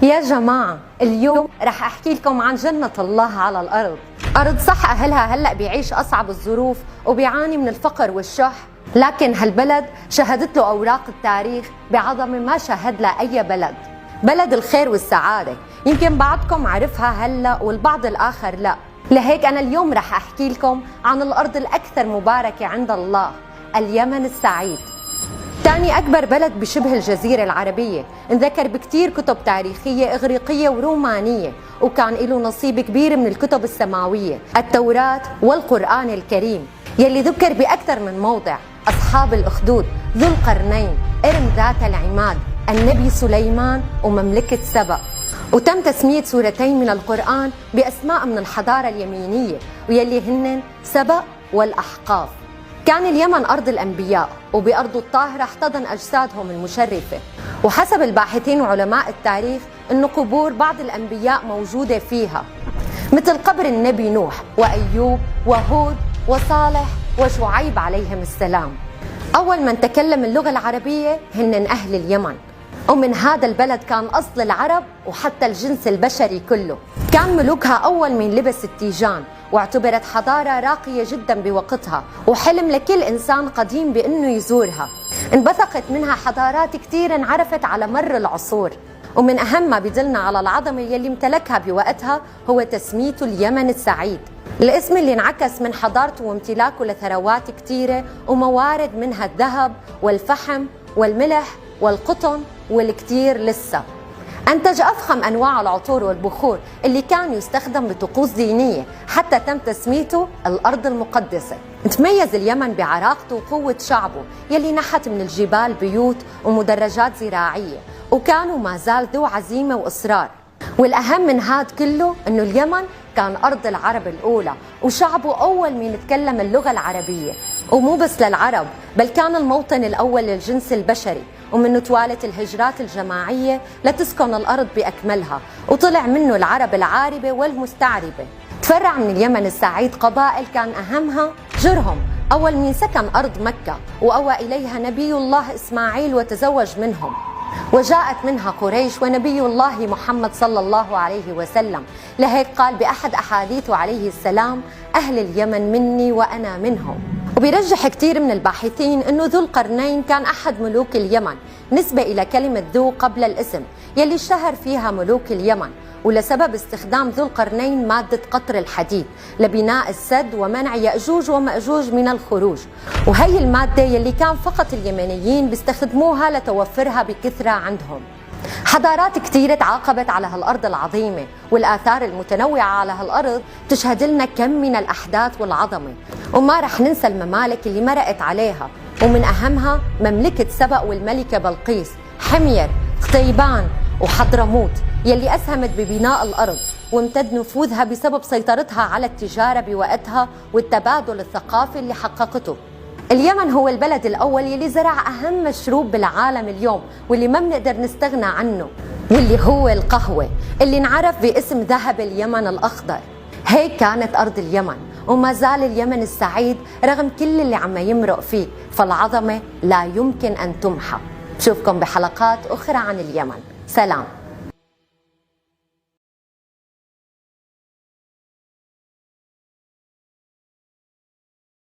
يا جماعة اليوم رح أحكي لكم عن جنة الله على الأرض. أرض صح أهلها هلأ بيعيش أصعب الظروف وبيعاني من الفقر والشح، لكن هالبلد شهدت له أوراق التاريخ بعظمة ما شهد لها أي بلد. بلد الخير والسعادة، يمكن بعضكم عرفها هلأ والبعض الآخر لا. لهيك أنا اليوم رح أحكي لكم عن الأرض الأكثر مباركة عند الله، اليمن السعيد. ثاني أكبر بلد بشبه الجزيرة العربية، انذكر بكتير كتب تاريخية إغريقية ورومانية، وكان له نصيب كبير من الكتب السماوية، التوراة والقرآن الكريم، يلي ذكر بأكثر من موضع: أصحاب الأخدود، ذو القرنين، إرم ذات العماد، النبي سليمان، ومملكة سبأ. وتم تسمية سورتين من القرآن بأسماء من الحضارة اليمينية، ويلي هن سبأ والأحقاف. كان اليمن أرض الأنبياء، وبأرض الطاهرة احتضن أجسادهم المشرفة، وحسب الباحثين وعلماء التاريخ أن قبور بعض الأنبياء موجودة فيها، مثل قبر النبي نوح وأيوب وهود وصالح وشعيب عليهم السلام. أول من تكلم اللغة العربية هن أهل اليمن، ومن هذا البلد كان أصل العرب وحتى الجنس البشري كله. كان ملوكها أول من لبس التيجان، واعتبرت حضارة راقية جدا بوقتها، وحلم لكل إنسان قديم بأنه يزورها. انبثقت منها حضارات كتير انعرفت على مر العصور، ومن أهم ما بدلنا على العظمة يلي امتلكها بوقتها هو تسميته اليمن السعيد، الاسم اللي انعكس من حضارته وامتلاكه لثروات كتيرة وموارد منها الذهب والفحم والملح والقطن والكتير لسه. أنتج أفخم أنواع العطور والبخور اللي كان يستخدم بطقوس دينية، حتى تم تسميته الأرض المقدسة. تميز اليمن بعراقته وقوة شعبه يلي نحت من الجبال بيوت ومدرجات زراعية، وكانوا ما زال ذو عزيمة وإصرار. والأهم من هاد كله أنه اليمن كان أرض العرب الأولى، وشعبه أول من يتكلم اللغة العربية، ومو بس للعرب بل كان الموطن الأول للجنس البشري، ومنه توالت الهجرات الجماعية لتسكن الأرض بأكملها، وطلع منه العرب العاربة والمستعربة. تفرع من اليمن السعيد قبائل كان أهمها جرهم، أول من سكن أرض مكة وأوى إليها نبي الله إسماعيل وتزوج منهم، وجاءت منها قريش ونبي الله محمد صلى الله عليه وسلم. لهيك قال بأحد أحاديثه عليه السلام: أهل اليمن مني وأنا منهم. وبيرجح كثير من الباحثين أنه ذو القرنين كان أحد ملوك اليمن، نسبة إلى كلمة ذو قبل الاسم يلي اشتهر فيها ملوك اليمن، ولسبب استخدام ذو القرنين مادة قطر الحديد لبناء السد ومنع يأجوج ومأجوج من الخروج، وهي المادة يلي كان فقط اليمنيين بيستخدموها لتوفرها بكثرة عندهم. حضارات كثيرة تعاقبت على هالأرض العظيمة، والآثار المتنوعة على هالأرض تشهد لنا كم من الأحداث والعظمة، وما رح ننسى الممالك اللي مرقت عليها، ومن أهمها مملكة سبأ والملكة بلقيس، حمير، قتيبان، وحضرموت يلي أسهمت ببناء الأرض وامتد نفوذها بسبب سيطرتها على التجارة بوقتها والتبادل الثقافي اللي حققته. اليمن هو البلد الأول يلي زرع أهم مشروب بالعالم اليوم، واللي ما بنقدر نستغنى عنه، واللي هو القهوة اللي انعرف باسم ذهب اليمن الأخضر. هيك كانت أرض اليمن، وما زال اليمن السعيد رغم كل اللي عم يمرق فيه، فالعظمة لا يمكن أن تمحى. بشوفكم بحلقات أخرى عن اليمن. سلام.